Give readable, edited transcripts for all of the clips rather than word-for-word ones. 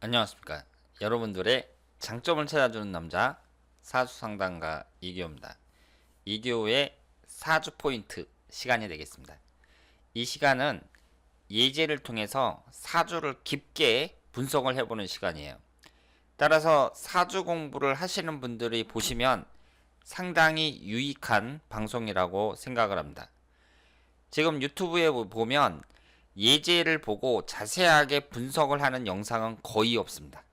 안녕하십니까. 여러분들의 장점을 찾아주는 남자 사주상담가 이기호입니다. 이기호의 사주 포인트 시간이 되겠습니다. 이 시간은 예제를 통해서 사주를 깊게 분석을 해보는 시간이에요. 따라서 사주 공부를 하시는 분들이 보시면 상당히 유익한 방송이라고 생각을 합니다. 지금 유튜브에 보면 예제를 보고 자세하게 분석을 하는 영상은 거의 없습니다.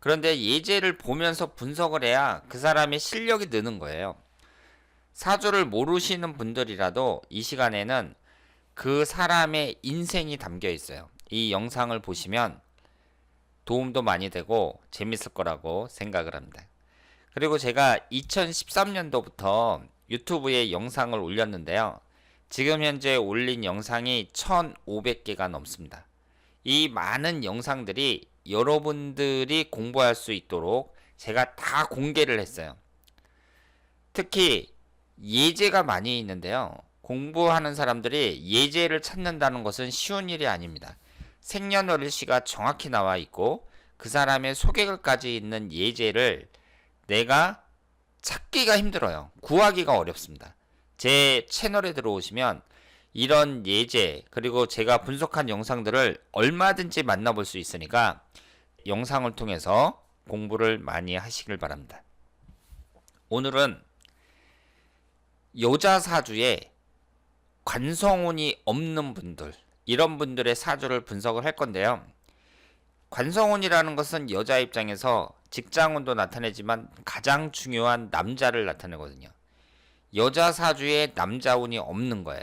그런데 예제를 보면서 분석을 해야 그 사람의 실력이 느는 거예요. 사주를 모르시는 분들이라도 이 시간에는 그 사람의 인생이 담겨 있어요. 이 영상을 보시면 도움도 많이 되고 재밌을 거라고 생각을 합니다. 그리고 제가 2013년도부터 유튜브에 영상을 올렸는데요. 지금 현재 올린 영상이 1500개가 넘습니다. 이 많은 영상들이 여러분들이 공부할 수 있도록 제가 다 공개를 했어요. 특히 예제가 많이 있는데요. 공부하는 사람들이 예제를 찾는다는 것은 쉬운 일이 아닙니다. 생년월일시가 정확히 나와 있고 그 사람의 소개글까지 있는 예제를 내가 찾기가 힘들어요. 구하기가 어렵습니다. 제 채널에 들어오시면 이런 예제 그리고 제가 분석한 영상들을 얼마든지 만나볼 수 있으니까 영상을 통해서 공부를 많이 하시길 바랍니다. 오늘은 여자 사주에 관성운이 없는 분들, 이런 분들의 사주를 분석을 할 건데요. 관성운이라는 것은 여자 입장에서 직장운도 나타내지만 가장 중요한 남자를 나타내거든요. 여자 사주에 남자운이 없는 거예요.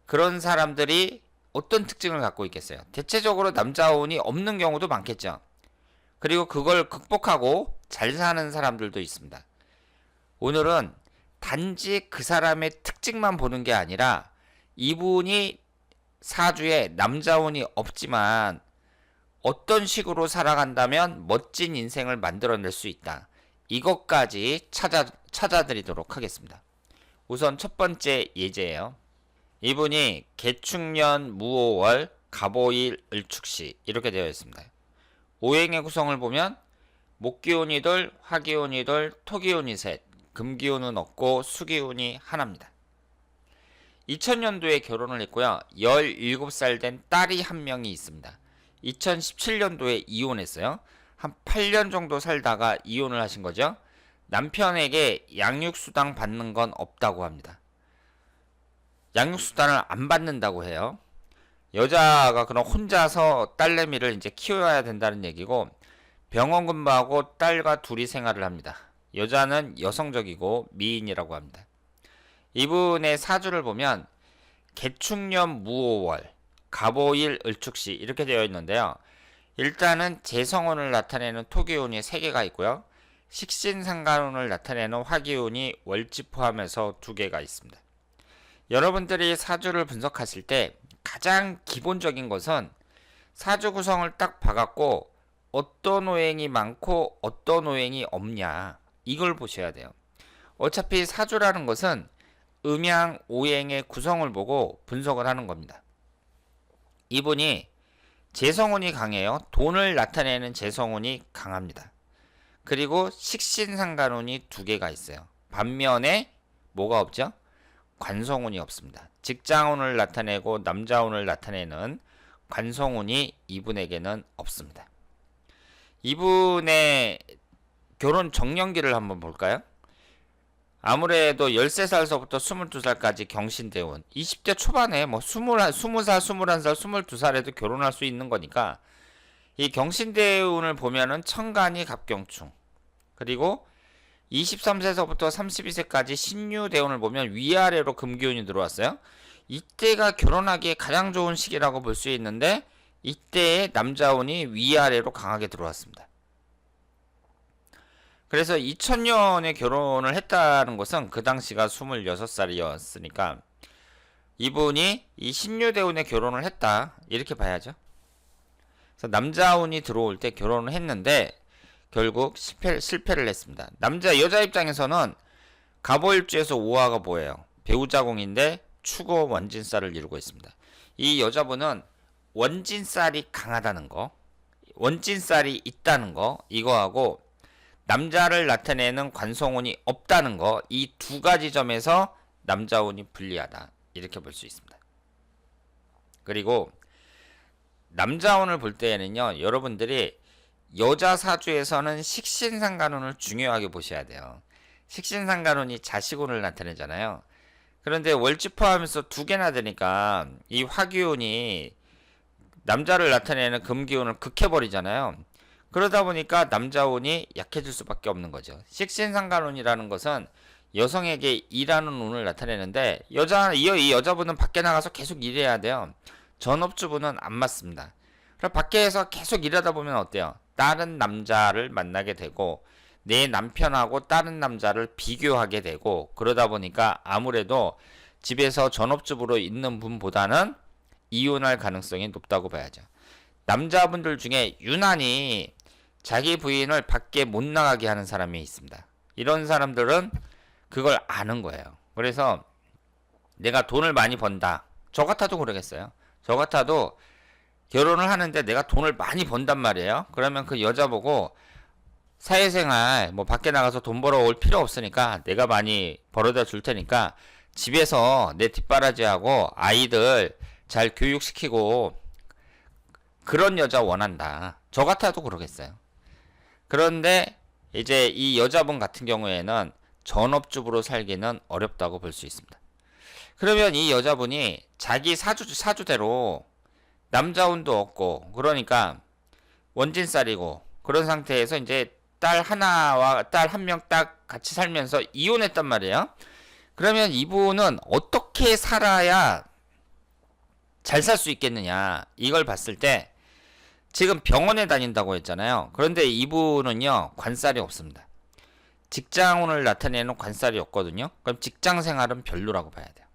그런 사람들이 어떤 특징을 갖고 있겠어요? 대체적으로 남자운이 없는 경우도 많겠죠. 그리고 그걸 극복하고 잘 사는 사람들도 있습니다. 오늘은 단지 그 사람의 특징만 보는 게 아니라 이분이 사주에 남자운이 없지만 어떤 식으로 살아간다면 멋진 인생을 만들어낼 수 있다. 이것까지 찾아드리도록 하겠습니다. 우선 첫 번째 예제예요. 이분이 개축년 무오월 갑오일 을축시 이렇게 되어 있습니다. 오행의 구성을 보면 목기운이 둘, 화기운이 둘, 토기운이 셋, 금기운은 없고 수기운이 하나입니다. 2000년도에 결혼을 했고요. 17살 된 딸이 한 명이 있습니다. 2017년도에 이혼했어요. 한 8년 정도 살다가 이혼을 하신 거죠. 남편에게 양육수당 받는 건 없다고 합니다. 양육수당을 안 받는다고 해요. 여자가 그럼 혼자서 딸내미를 이제 키워야 된다는 얘기고, 병원 근무하고 딸과 둘이 생활을 합니다. 여자는 여성적이고 미인이라고 합니다. 이분의 사주를 보면 개축년 무오월 갑오일 을축시 이렇게 되어 있는데요. 일단은 재성운을 나타내는 토기운이 3개가 있고요. 식신상간운을 나타내는 화기운이 월지 포함해서 2개가 있습니다. 여러분들이 사주를 분석하실 때 가장 기본적인 것은 사주 구성을 딱 봐갖고 어떤 오행이 많고 어떤 오행이 없냐, 이걸 보셔야 돼요. 어차피 사주라는 것은 음양 오행의 구성을 보고 분석을 하는 겁니다. 이분이 재성운이 강해요. 돈을 나타내는 재성운이 강합니다. 그리고 식신상간운이 2개가 있어요. 반면에 뭐가 없죠? 관성운이 없습니다. 직장운을 나타내고 남자운을 나타내는 관성운이 이분에게는 없습니다. 이분의 결혼 정년기를 한번 볼까요? 아무래도 13살서부터 22살까지 경신대운, 20대 초반에 뭐 20살, 21살, 22살에도 결혼할 수 있는 거니까 이 경신대운을 보면은 천간이 갑경충, 그리고 23세서부터 32세까지 신유대운을 보면 위아래로 금기운이 들어왔어요. 이때가 결혼하기에 가장 좋은 시기라고 볼 수 있는데 이때의 남자운이 위아래로 강하게 들어왔습니다. 그래서 2000년에 결혼을 했다는 것은 그 당시가 26살이었으니까 이분이 이 신유대운에 결혼을 했다, 이렇게 봐야죠. 그래서 남자운이 들어올 때 결혼을 했는데 결국 실패를 했습니다. 여자 입장에서는 갑오일주에서 오화가 뭐예요? 배우자공인데 축오 원진살을 이루고 있습니다. 이 여자분은 원진살이 강하다는 거, 원진살이 있다는 거, 이거하고 남자를 나타내는 관성운이 없다는 거, 이 두 가지 점에서 남자운이 불리하다, 이렇게 볼 수 있습니다. 그리고 남자운을 볼 때에는요, 여러분들이 여자 사주에서는 식신상간운을 중요하게 보셔야 돼요. 식신상간운이 자식운을 나타내잖아요. 그런데 월지 포함해서 두 개나 되니까 이 화기운이 남자를 나타내는 금기운을 극해버리잖아요. 그러다 보니까 남자운이 약해질 수밖에 없는 거죠. 식신상간운이라는 것은 여성에게 일하는 운을 나타내는데 이 여자분은 밖에 나가서 계속 일해야 돼요. 전업주부는 안 맞습니다. 그럼 밖에서 계속 일하다 보면 어때요? 다른 남자를 만나게 되고 내 남편하고 다른 남자를 비교하게 되고, 그러다 보니까 아무래도 집에서 전업주부로 있는 분보다는 이혼할 가능성이 높다고 봐야죠. 남자분들 중에 유난히 자기 부인을 밖에 못 나가게 하는 사람이 있습니다. 이런 사람들은 그걸 아는 거예요. 그래서 내가 돈을 많이 번다. 저 같아도 그러겠어요. 저 같아도 결혼을 하는데 내가 돈을 많이 번단 말이에요. 그러면 그 여자 보고 사회생활 뭐 밖에 나가서 돈 벌어올 필요 없으니까 내가 많이 벌어다 줄 테니까 집에서 내 뒷바라지하고 아이들 잘 교육시키고, 그런 여자 원한다. 저 같아도 그러겠어요. 그런데 이제 이 여자분 같은 경우에는 전업주부로 살기는 어렵다고 볼 수 있습니다. 그러면 이 여자분이 자기 사주대로 남자운도 없고, 그러니까 원진살이고, 그런 상태에서 이제 딸 하나와 딸 한 명 딱 같이 살면서 이혼했단 말이에요. 그러면 이분은 어떻게 살아야 잘 살 수 있겠느냐, 이걸 봤을 때 지금 병원에 다닌다고 했잖아요. 그런데 이분은요, 관살이 없습니다. 직장운을 나타내는 관살이 없거든요. 그럼 직장 생활은 별로라고 봐야 돼요.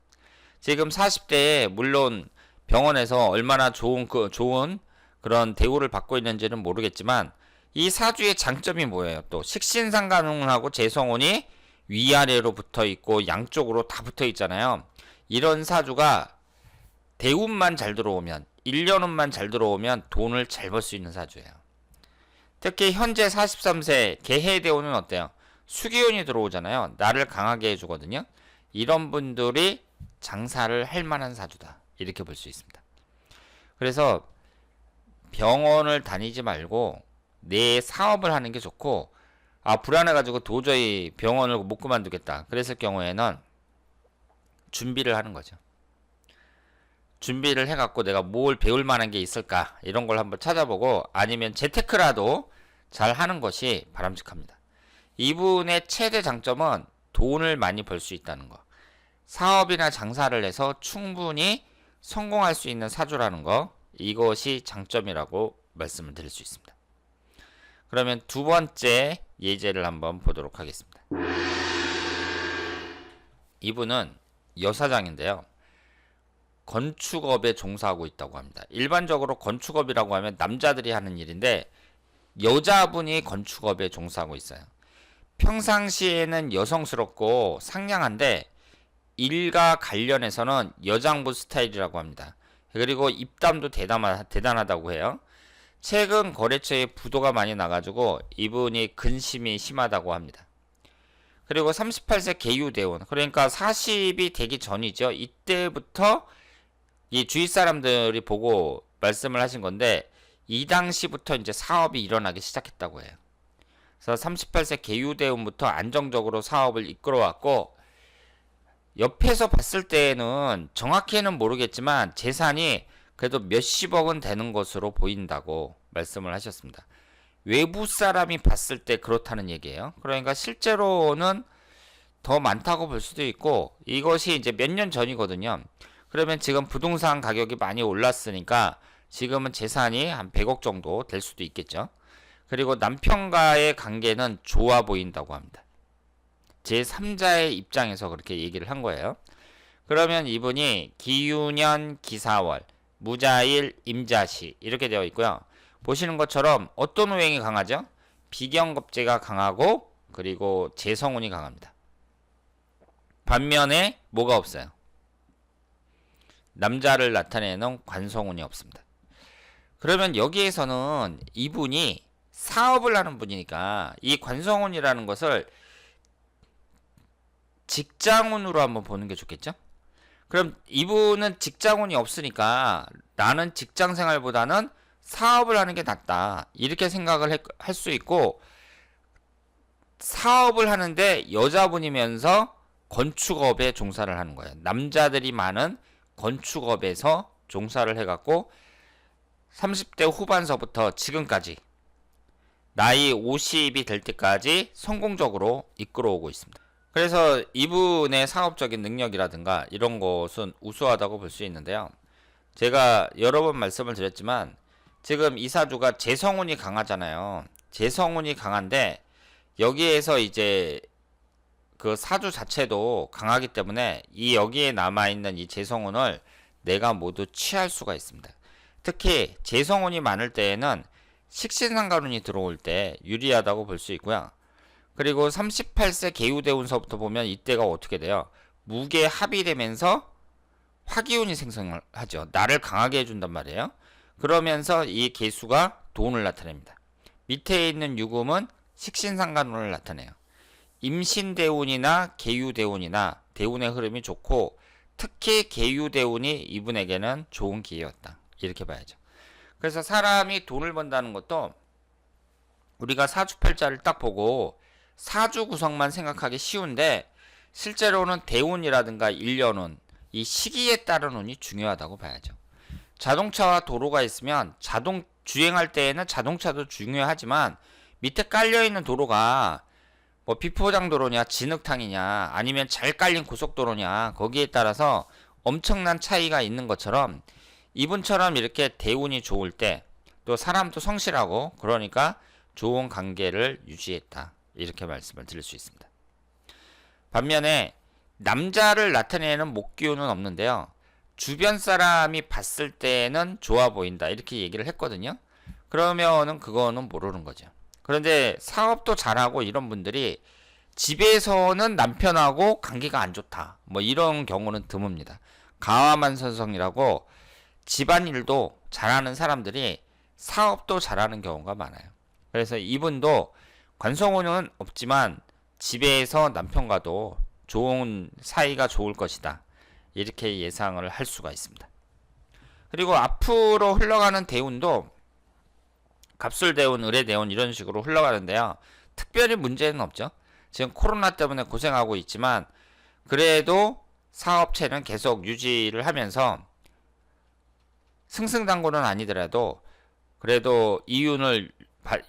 지금 40대에 물론 병원에서 얼마나 좋은 그런 대우를 받고 있는지는 모르겠지만, 이 사주의 장점이 뭐예요? 또 식신상간운하고 재성운이 위아래로 붙어 있고 양쪽으로 다 붙어 있잖아요. 이런 사주가 대운만 잘 들어오면, 1년운만 잘 들어오면 돈을 잘 벌 수 있는 사주예요. 특히 현재 43세 개해대운은 어때요? 수기운이 들어오잖아요. 나를 강하게 해주거든요. 이런 분들이 장사를 할 만한 사주다, 이렇게 볼 수 있습니다. 그래서 병원을 다니지 말고 내 사업을 하는 게 좋고, 불안해가지고 도저히 병원을 못 그만두겠다 그랬을 경우에는 준비를 하는 거죠. 준비를 해갖고 내가 뭘 배울 만한 게 있을까, 이런 걸 한번 찾아보고, 아니면 재테크라도 잘 하는 것이 바람직합니다. 이분의 최대 장점은 돈을 많이 벌 수 있다는 거, 사업이나 장사를 해서 충분히 성공할 수 있는 사주라는 거, 이것이 장점이라고 말씀을 드릴 수 있습니다. 그러면 두 번째 예제를 한번 보도록 하겠습니다. 이분은 여사장인데요, 건축업에 종사하고 있다고 합니다. 일반적으로 건축업이라고 하면 남자들이 하는 일인데 여자분이 건축업에 종사하고 있어요. 평상시에는 여성스럽고 상냥한데 일과 관련해서는 여장부 스타일이라고 합니다. 그리고 입담도 대단하다고 해요. 최근 거래처에 부도가 많이 나가지고 이분이 근심이 심하다고 합니다. 그리고 38세 계유대운, 그러니까 40이 되기 전이죠. 이때부터 이 주위 사람들이 보고 말씀을 하신 건데, 이 당시부터 이제 사업이 일어나기 시작했다고 해요. 그래서 38세 계유대운부터 안정적으로 사업을 이끌어왔고, 옆에서 봤을 때는 정확히는 모르겠지만 재산이 그래도 몇십억은 되는 것으로 보인다고 말씀을 하셨습니다. 외부 사람이 봤을 때 그렇다는 얘기예요. 그러니까 실제로는 더 많다고 볼 수도 있고, 이것이 이제 몇 년 전이거든요. 그러면 지금 부동산 가격이 많이 올랐으니까 지금은 재산이 한 100억 정도 될 수도 있겠죠. 그리고 남편과의 관계는 좋아 보인다고 합니다. 제3자의 입장에서 그렇게 얘기를 한 거예요. 그러면 이분이 기유년 기사월 무자일 임자시 이렇게 되어 있고요. 보시는 것처럼 어떤 오행이 강하죠? 비경겁제가 강하고, 그리고 재성운이 강합니다. 반면에 뭐가 없어요? 남자를 나타내는 관성운이 없습니다. 그러면 여기에서는 이분이 사업을 하는 분이니까 이 관성운이라는 것을 직장운으로 한번 보는 게 좋겠죠? 그럼 이분은 직장운이 없으니까 나는 직장 생활보다는 사업을 하는 게 낫다. 이렇게 생각을 할 수 있고, 사업을 하는데 여자분이면서 건축업에 종사를 하는 거예요. 남자들이 많은 건축업에서 종사를 해갖고 30대 후반서부터 지금까지 나이 50이 될 때까지 성공적으로 이끌어오고 있습니다. 그래서 이분의 사업적인 능력이라든가 이런 것은 우수하다고 볼 수 있는데요. 제가 여러 번 말씀을 드렸지만 지금 이 사주가 재성운이 강하잖아요. 재성운이 강한데 여기에서 이제 그 사주 자체도 강하기 때문에 이 여기에 남아있는 이 재성운을 내가 모두 취할 수가 있습니다. 특히 재성운이 많을 때에는 식신상간운이 들어올 때 유리하다고 볼 수 있고요. 그리고 38세 개유대운서부터 보면 이때가 어떻게 돼요? 무게 합이 되면서 화기운이 생성을 하죠. 나를 강하게 해준단 말이에요. 그러면서 이 개수가 돈을 나타냅니다. 밑에 있는 유금은 식신상간운을 나타내요. 임신대운이나 개유대운이나 대운의 흐름이 좋고 특히 개유대운이 이분에게는 좋은 기회였다. 이렇게 봐야죠. 그래서 사람이 돈을 번다는 것도 우리가 사주팔자를 딱 보고 사주 구성만 생각하기 쉬운데 실제로는 대운이라든가 일년운, 이 시기에 따른 운이 중요하다고 봐야죠. 자동차와 도로가 있으면 주행할 때에는 자동차도 중요하지만 밑에 깔려있는 도로가 뭐 비포장 도로냐 진흙탕이냐 아니면 잘 깔린 고속도로냐 거기에 따라서 엄청난 차이가 있는 것처럼 이분처럼 이렇게 대운이 좋을 때 또 사람도 성실하고 그러니까 좋은 관계를 유지했다. 이렇게 말씀을 드릴 수 있습니다. 반면에 남자를 나타내는 목기운은 없는데요. 주변 사람이 봤을 때는 좋아 보인다. 이렇게 얘기를 했거든요. 그러면은 그거는 모르는 거죠. 그런데 사업도 잘하고 이런 분들이 집에서는 남편하고 관계가 안 좋다. 뭐 이런 경우는 드뭅니다. 가와만선성이라고 집안일도 잘하는 사람들이 사업도 잘하는 경우가 많아요. 그래서 이분도 관성운은 없지만 집에서 남편과도 좋은 사이가 좋을 것이다. 이렇게 예상을 할 수가 있습니다. 그리고 앞으로 흘러가는 대운도 갑술대운, 을의대운 이런 식으로 흘러가는데요. 특별히 문제는 없죠. 지금 코로나 때문에 고생하고 있지만 그래도 사업체는 계속 유지를 하면서 승승장구는 아니더라도 그래도 이윤을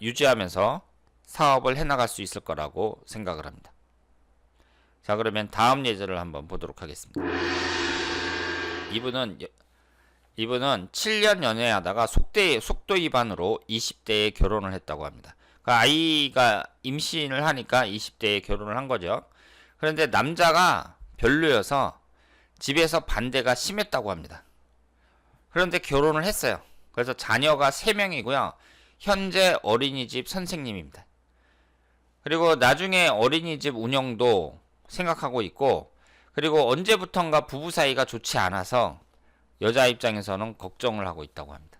유지하면서 사업을 해나갈 수 있을 거라고 생각을 합니다. 자, 그러면 다음 예제를 한번 보도록 하겠습니다. 이분은 7년 연애하다가 속도 위반으로 20대에 결혼을 했다고 합니다. 아이가 임신을 하니까 20대에 결혼을 한 거죠. 그런데 남자가 별로여서 집에서 반대가 심했다고 합니다. 그런데 결혼을 했어요. 그래서 자녀가 3명이고요. 현재 어린이집 선생님입니다. 그리고 나중에 어린이집 운영도 생각하고 있고, 그리고 언제부턴가 부부 사이가 좋지 않아서 여자 입장에서는 걱정을 하고 있다고 합니다.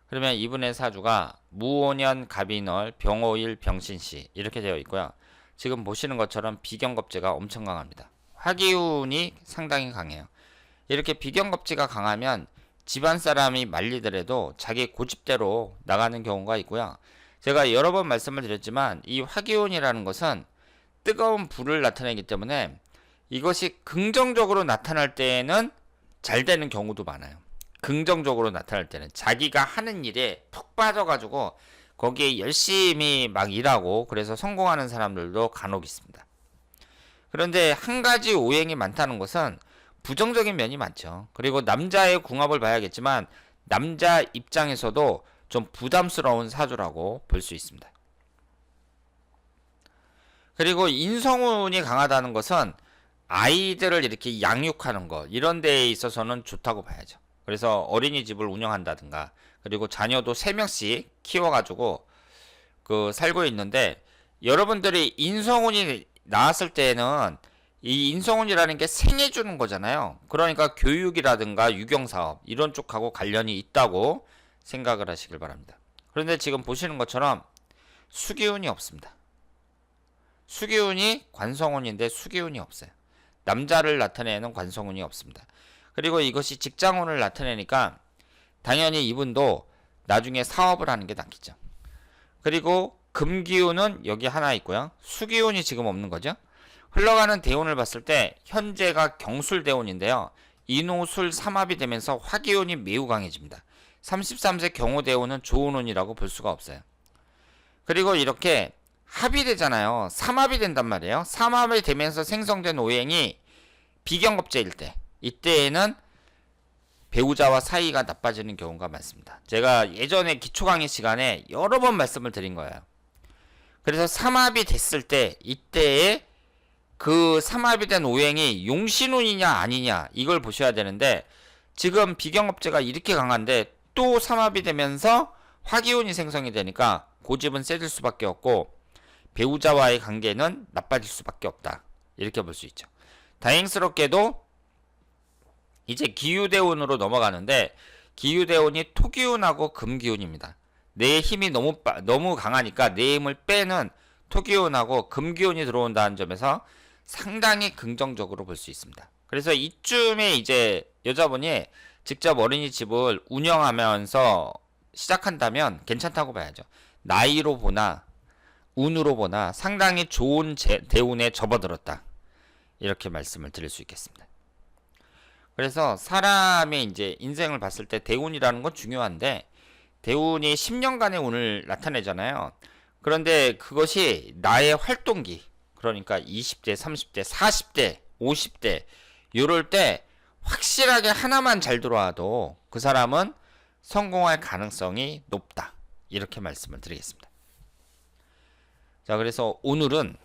그러면 이분의 사주가 무오년 갑인월 병오일 병신시 이렇게 되어 있고요. 지금 보시는 것처럼 비경겁제가 엄청 강합니다. 화기운이 상당히 강해요. 이렇게 비경겁제가 강하면 집안 사람이 말리더라도 자기 고집대로 나가는 경우가 있고요. 제가 여러 번 말씀을 드렸지만 이 화기운이라는 것은 뜨거운 불을 나타내기 때문에 이것이 긍정적으로 나타날 때에는 잘 되는 경우도 많아요. 긍정적으로 나타날 때는 자기가 하는 일에 푹 빠져가지고 거기에 열심히 막 일하고 그래서 성공하는 사람들도 간혹 있습니다. 그런데 한 가지 오행이 많다는 것은 부정적인 면이 많죠. 그리고 남자의 궁합을 봐야겠지만 남자 입장에서도 좀 부담스러운 사주라고 볼 수 있습니다. 그리고 인성운이 강하다는 것은 아이들을 이렇게 양육하는 것 이런 데에 있어서는 좋다고 봐야죠. 그래서 어린이집을 운영한다든가 그리고 자녀도 3명씩 키워가지고 살고 있는데 여러분들이 인성운이 나왔을 때는 이 인성운이라는 게 생해주는 거잖아요. 그러니까 교육이라든가 유경사업 이런 쪽하고 관련이 있다고 생각을 하시길 바랍니다. 그런데 지금 보시는 것처럼 수기운이 없습니다. 수기운이 관성운인데 수기운이 없어요. 남자를 나타내는 관성운이 없습니다. 그리고 이것이 직장운을 나타내니까 당연히 이분도 나중에 사업을 하는 게 낫겠죠. 그리고 금기운은 여기 하나 있고요. 수기운이 지금 없는 거죠. 흘러가는 대운을 봤을 때 현재가 경술대운인데요. 인호술 삼합이 되면서 화기운이 매우 강해집니다. 33세 경호대운은 좋은 운이라고 볼 수가 없어요. 그리고 이렇게 합이 되잖아요. 삼합이 된단 말이에요. 삼합이 되면서 생성된 오행이 비경겁제일 때, 이때에는 배우자와 사이가 나빠지는 경우가 많습니다. 제가 예전에 기초 강의 시간에 여러 번 말씀을 드린 거예요. 그래서 삼합이 됐을 때, 이때에 그 삼합이 된 오행이 용신운이냐 아니냐 이걸 보셔야 되는데, 지금 비경업제가 이렇게 강한데 또 삼합이 되면서 화기운이 생성이 되니까 고집은 세질 수밖에 없고 배우자와의 관계는 나빠질 수밖에 없다, 이렇게 볼 수 있죠. 다행스럽게도 이제 기유대운으로 넘어가는데, 기유대운이 토기운하고 금기운입니다. 내 힘이 너무 강하니까 내 힘을 빼는 토기운하고 금기운이 들어온다는 점에서 상당히 긍정적으로 볼 수 있습니다. 그래서 이쯤에 이제 여자분이 직접 어린이집을 운영하면서 시작한다면 괜찮다고 봐야죠. 나이로 보나 운으로 보나 상당히 좋은 대운에 접어들었다, 이렇게 말씀을 드릴 수 있겠습니다. 그래서 사람의 이제 인생을 봤을 때 대운이라는 건 중요한데, 대운이 10년간의 운을 나타내잖아요. 그런데 그것이 나의 활동기, 그러니까 20대, 30대, 40대, 50대 이럴 때 확실하게 하나만 잘 들어와도 그 사람은 성공할 가능성이 높다, 이렇게 말씀을 드리겠습니다. 자, 그래서 오늘은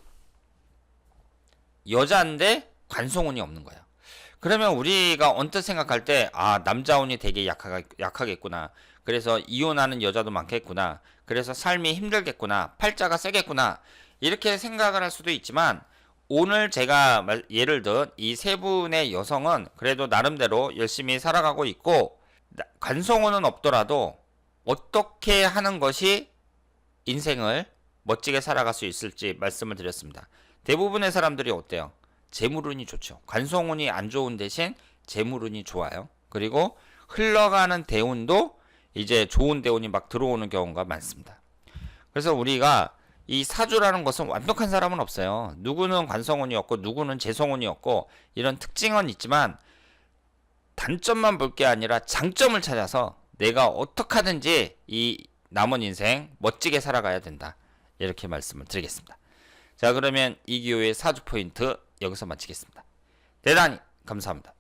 여자인데 관성운이 없는 거예요. 그러면 우리가 언뜻 생각할 때, 아, 남자운이 되게 약하겠구나. 그래서 이혼하는 여자도 많겠구나. 그래서 삶이 힘들겠구나. 팔자가 세겠구나. 이렇게 생각을 할 수도 있지만, 오늘 제가 예를 든 이 세 분의 여성은 그래도 나름대로 열심히 살아가고 있고, 관성운은 없더라도 어떻게 하는 것이 인생을 멋지게 살아갈 수 있을지 말씀을 드렸습니다. 대부분의 사람들이 어때요? 재물운이 좋죠. 관성운이 안 좋은 대신 재물운이 좋아요. 그리고 흘러가는 대운도 이제 좋은 대운이 막 들어오는 경우가 많습니다. 그래서 우리가 이 사주라는 것은 완벽한 사람은 없어요. 누구는 관성운이었고 누구는 재성운이었고 이런 특징은 있지만, 단점만 볼 게 아니라 장점을 찾아서 내가 어떻게 하든지 이 남은 인생 멋지게 살아가야 된다, 이렇게 말씀을 드리겠습니다. 자, 그러면 이기호의 사주 포인트 여기서 마치겠습니다. 대단히 감사합니다.